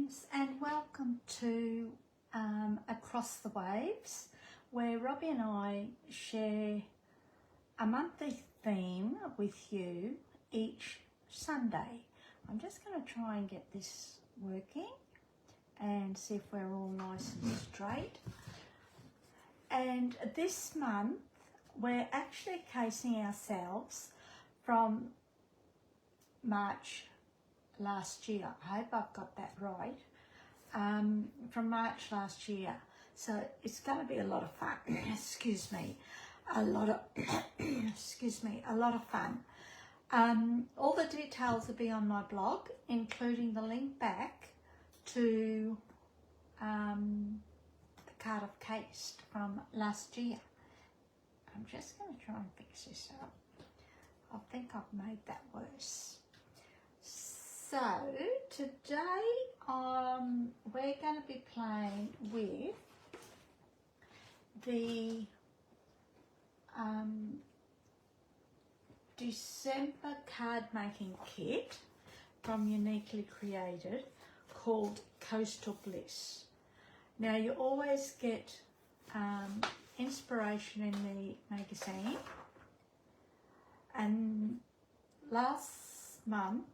friends, and welcome to Across the Waves, where Robbie and I share a monthly theme with you each Sunday. I'm just going to try and get this working and see if we're all nice and straight. And this month we're actually casing ourselves from March last year. I hope I've got that right. From March last year. So it's going to be a lot of fun. Excuse me. A lot of fun. All the details will be on my blog, including the link back to the card I've cased from last year. I'm just going to try and fix this up. I think I've made that worse. So today we're going to be playing with the December card making kit from Uniquely Created called Coastal Bliss. Now you always get inspiration in the magazine, and last month,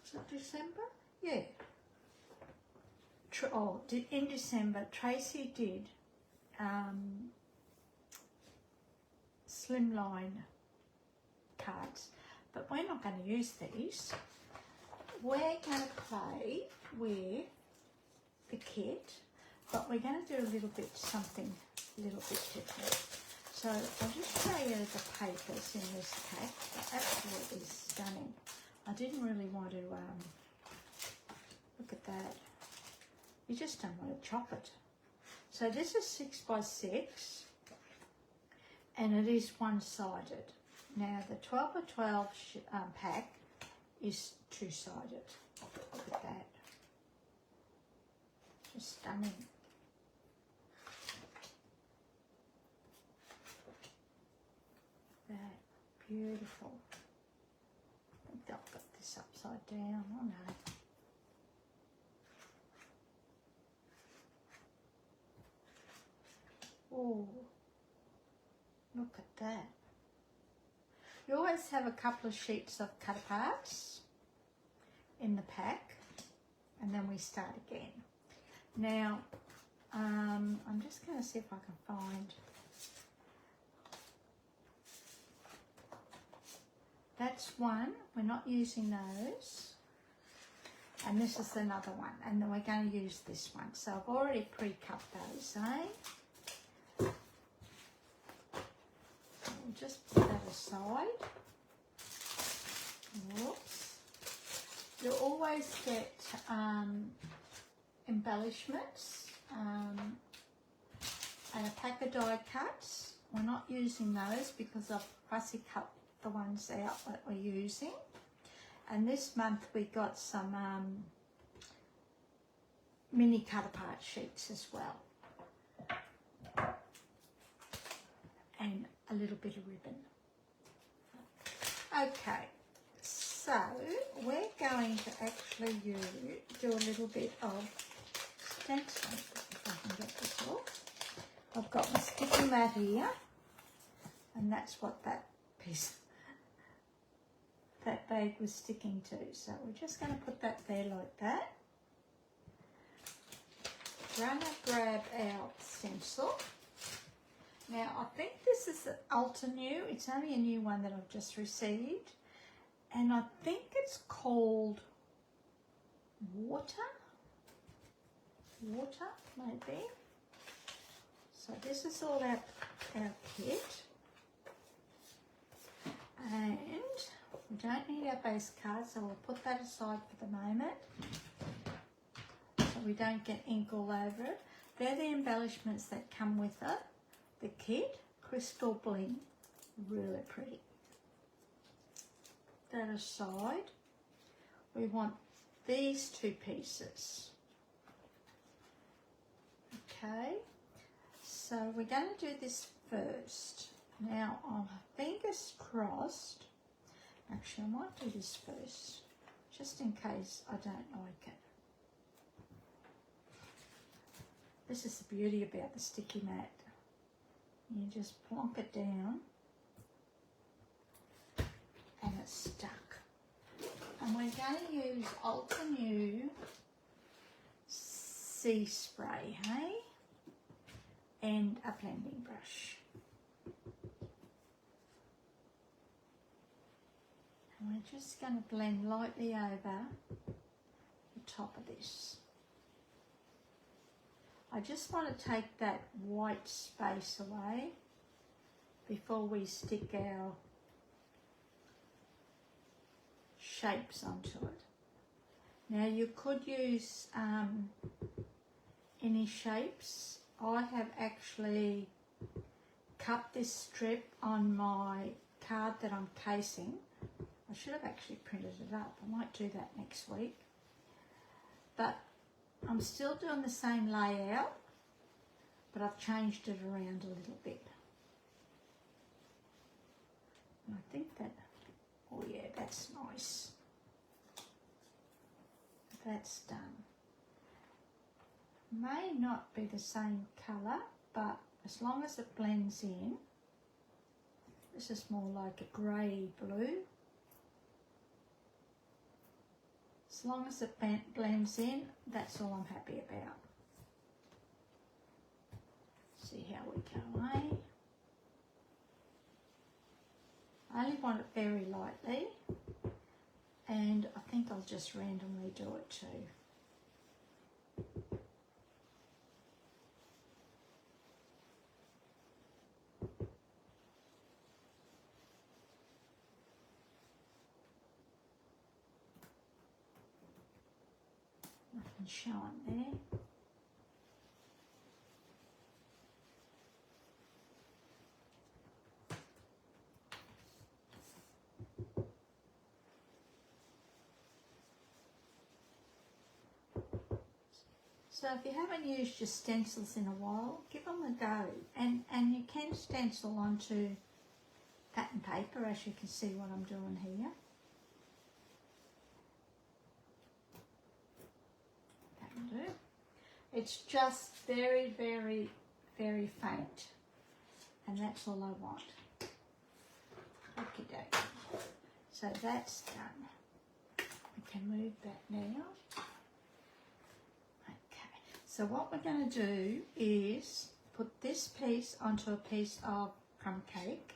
was it December? Yeah. In December, Tracy did slimline cards, but we're not going to use these. We're going to play with the kit, but we're going to do something a little bit different. So I'll just show you the papers in this pack. They're absolutely stunning. I didn't really want to look at that. You just don't want to chop it. So this is 6x6, and it is one-sided. Now the 12x12 pack is two-sided. Look at that. Just stunning. That beautiful. I think I've got this upside down. Oh no. Oh, look at that. You always have a couple of sheets of cut aparts in the pack, and then we start again. Now, I'm just going to see if I can find. That's one. We're not using those. And this is another one. And then we're going to use this one. So I've already pre-cut those, eh? We'll just put that aside. Whoops. You'll always get embellishments and a pack of die cuts. We're not using those because I've fussy cut the ones out that we're using. And this month we got some mini cut apart sheets as well. And a little bit of ribbon. Okay, so we're going to actually do a little bit of stenciling, if I can get this off. I've got my sticky mat here, and that's what that bag was sticking to. So we're just going to put that there like that. Gonna grab our stencil. Now I think this is an ultra new. It's only a new one that I've just received, and I think it's called water maybe. So this is all our kit, and we don't need our base card, so we'll put that aside for the moment so we don't get ink all over it. They're the embellishments that come with it. The kit, crystal bling, really pretty. That aside, we want these two pieces. Okay, so we're going to do this first. Now, on fingers crossed, actually I might do this first. just in case I don't like it. This is the beauty about the sticky mat. You just plonk it down and it's stuck. And we're going to use Ultra New Sea Spray, hey? And a blending brush. And we're just going to blend lightly over the top of this. I just want to take that white space away before we stick our shapes onto it. Now you could use any shapes. I have actually cut this strip on my card that I'm casing. I should have actually printed it up. I might do that next week. But I'm still doing the same layout, but I've changed it around a little bit. And I think that, oh yeah, that's nice. That's done. May not be the same colour, but as long as it blends in, this is more like a grey blue. As long as it blends in, that's all I'm happy about. See how we go, eh? I only want it very lightly, and I think I'll just randomly do it too. Nothing showing there. So if you haven't used your stencils in a while, give them a go. And you can stencil onto pattern paper, as you can see what I'm doing here. That'll do. It's just very, very, very faint. And that's all I want. Okie dokie. So that's done. We can move that now. So what we're going to do is put this piece onto a piece of crumb cake.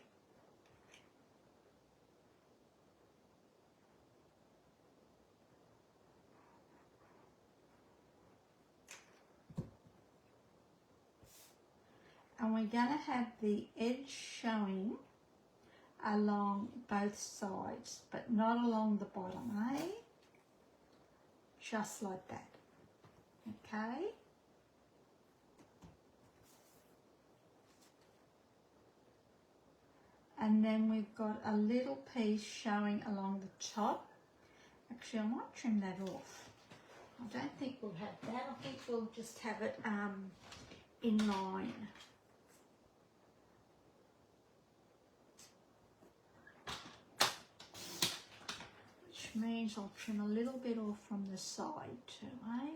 And we're going to have the edge showing along both sides, but not along the bottom, eh? Just like that, okay? And then we've got a little piece showing along the top. Actually, I might trim that off. I don't think we'll have that. I think we'll just have it in line. Which means I'll trim a little bit off from the side too, eh?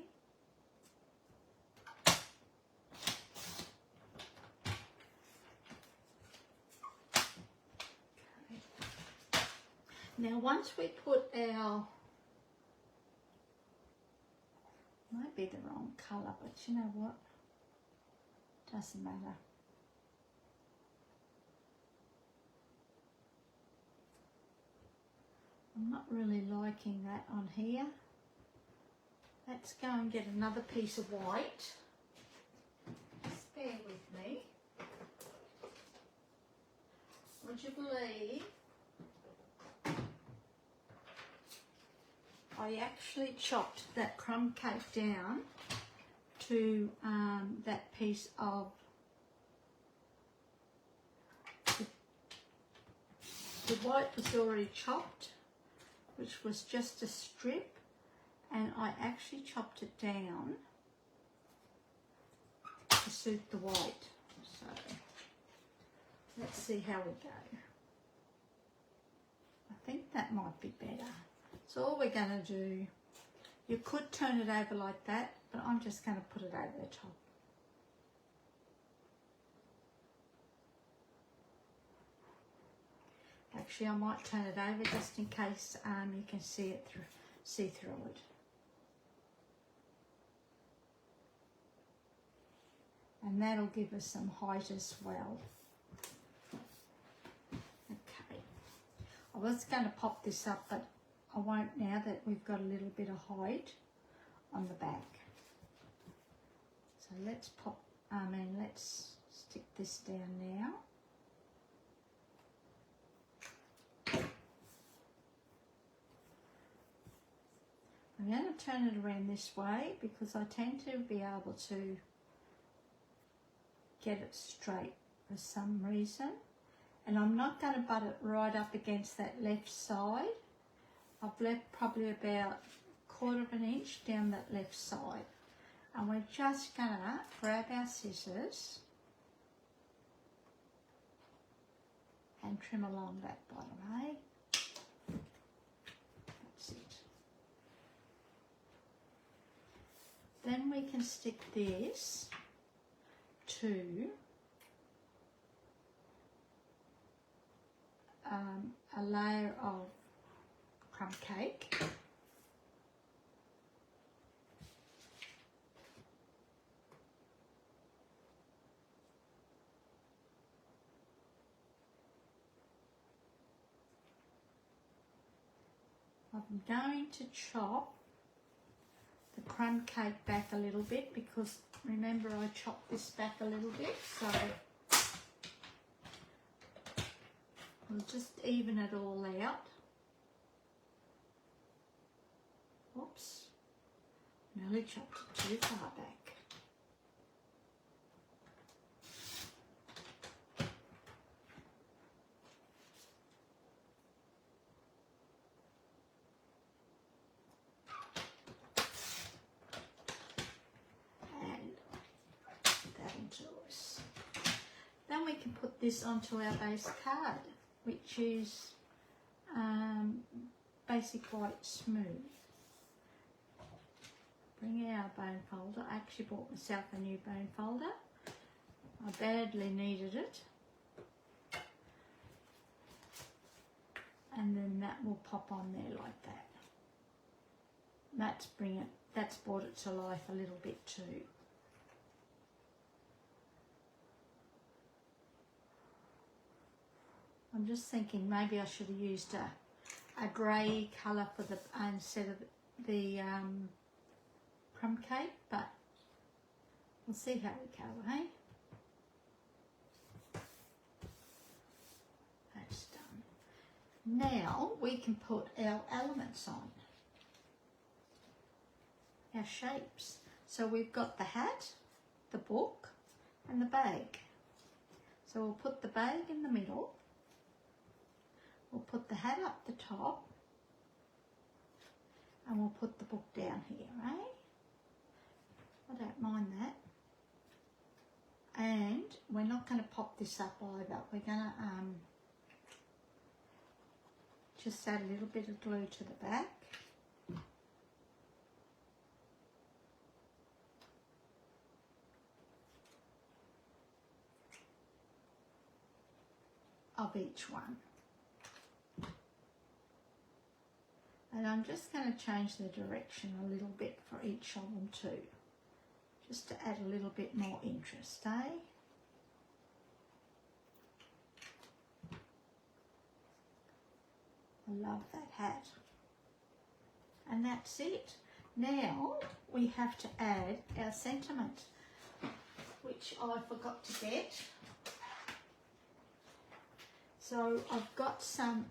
Now once we put our, might be the wrong colour, but you know what, doesn't matter. I'm not really liking that on here. Let's go and get another piece of white. Just bear with me. Would you believe I actually chopped that crumb cake down to that piece of, the white was already chopped, which was just a strip, and I actually chopped it down to suit the white. So let's see how we go. I think that might be better. So all we're going to do, you could turn it over like that, but I'm just going to put it over the top. Actually, I might turn it over just in case you can see through it. And that'll give us some height as well. Okay. I was going to pop this up, but I won't now that we've got a little bit of height on the back. So let's let's stick this down now. I'm going to turn it around this way because I tend to be able to get it straight for some reason. And I'm not going to butt it right up against that left side. I've left probably about 1/4 of an inch down that left side. And we're just going to grab our scissors and trim along that bottom, eh? That's it. Then we can stick this to a layer of crumb cake. I'm going to chop the crumb cake back a little bit because remember I chopped this back a little bit, so we'll just even it all out. Oops, nearly chopped it too far back. Then we can put this onto our base card, which is basic white smooth. Bring our bone folder. I actually bought myself a new bone folder. I badly needed it. And then that will pop on there like that. That's brought it to life a little bit too. I'm just thinking maybe I should have used a grey colour for the instead of the crumb cake, but we'll see how we go, hey? That's done. Now we can put our elements on, our shapes. So we've got the hat, the book, and the bag. So we'll put the bag in the middle. We'll put the hat up the top and we'll put the book down here, eh? I don't mind that. And we're not going to pop this up either. We're going to just add a little bit of glue to the back. Of each one. And I'm just going to change the direction a little bit for each of them too, just to add a little bit more interest, eh? I love that hat. And that's it. Now we have to add our sentiment, which I forgot to get. So I've got some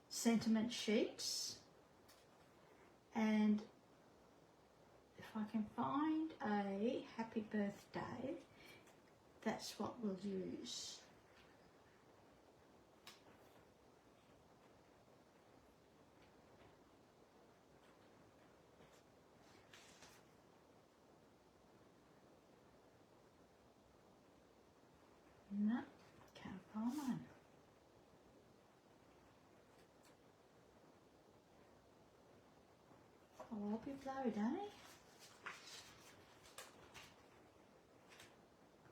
sentiment sheets, and if I can find a happy birthday, that's what we'll use. No, can't find one. big load, eh?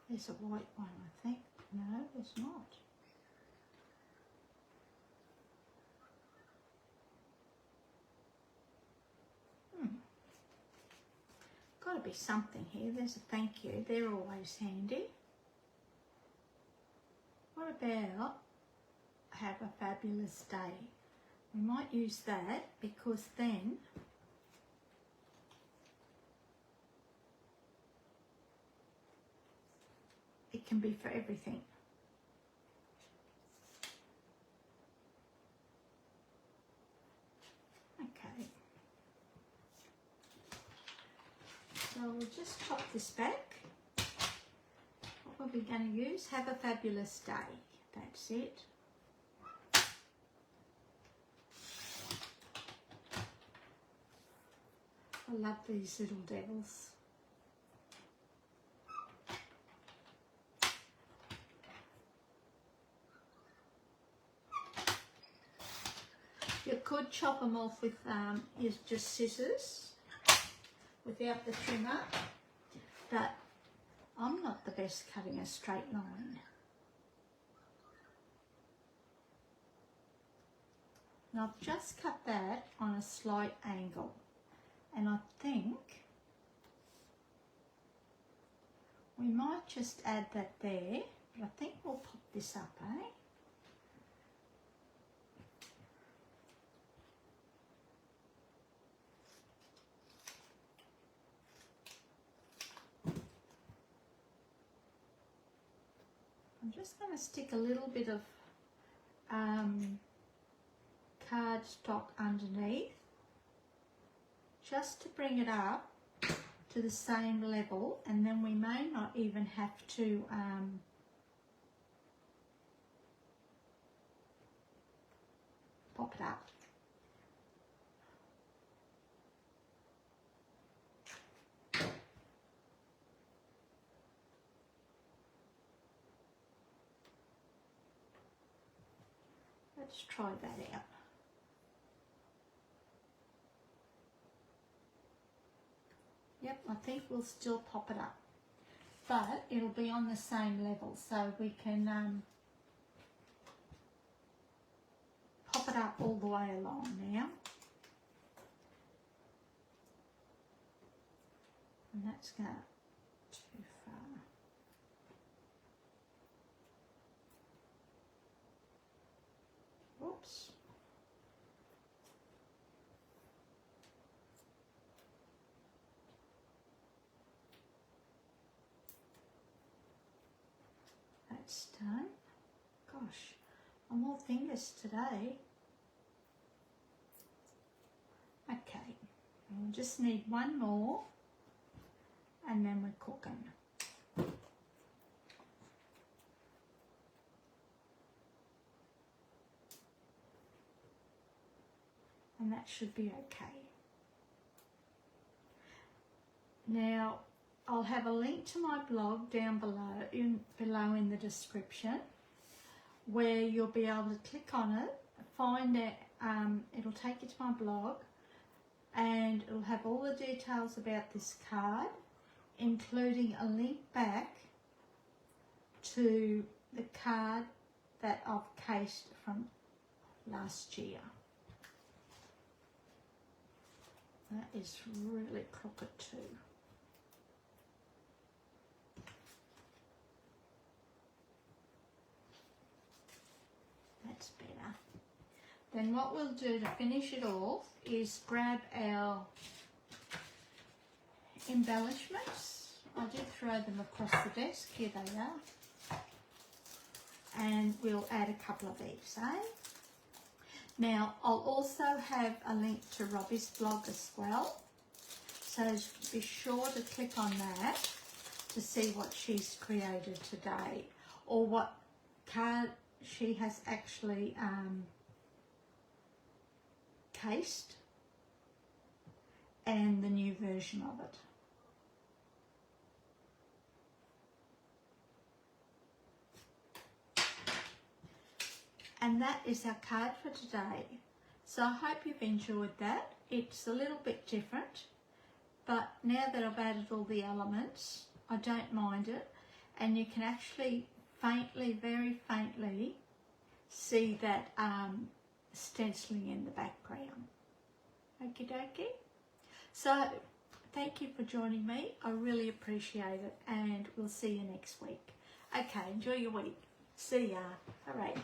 There's a white one, I think. No, there's not. Got to be something here. There's a thank you. They're always handy. What about have a fabulous day? We might use that because then it can be for everything. Okay. So we'll just chop this back. What we're going to use, have a fabulous day. That's it. I love these little devils. You could chop them off with just scissors without the trimmer, but I'm not the best cutting a straight line. And I've just cut that on a slight angle, and I think we might just add that there, but I think we'll pop this up, eh? I'm just going to stick a little bit of cardstock underneath just to bring it up to the same level, and then we may not even have to pop it up. Let's try that out. Yep, I think we'll still pop it up, but it'll be on the same level, so we can pop it up all the way along now. And that's going too far. Whoops. That's done. Gosh, I'm all fingers today. Okay, we'll just need one more and then we're cooking. And that should be okay. Now, I'll have a link to my blog down below in the description, where you'll be able to click on it, find it, it'll take you to my blog, and it'll have all the details about this card, including a link back to the card that I've cased from last year. That is really crooked too. That's better. Then what we'll do to finish it off is grab our embellishments. I did throw them across the desk. Here they are. And we'll add a couple of these, eh? Now, I'll also have a link to Robbie's blog as well, so be sure to click on that to see what she's created today, or what card she has actually cased, and the new version of it. And that is our card for today. So I hope you've enjoyed that. It's a little bit different, but now that I've added all the elements, I don't mind it, and you can actually faintly, very faintly, see that stenciling in the background. Okie dokie. So thank you for joining me. I really appreciate it, and we'll see you next week. Okay, enjoy your week. See ya. All right.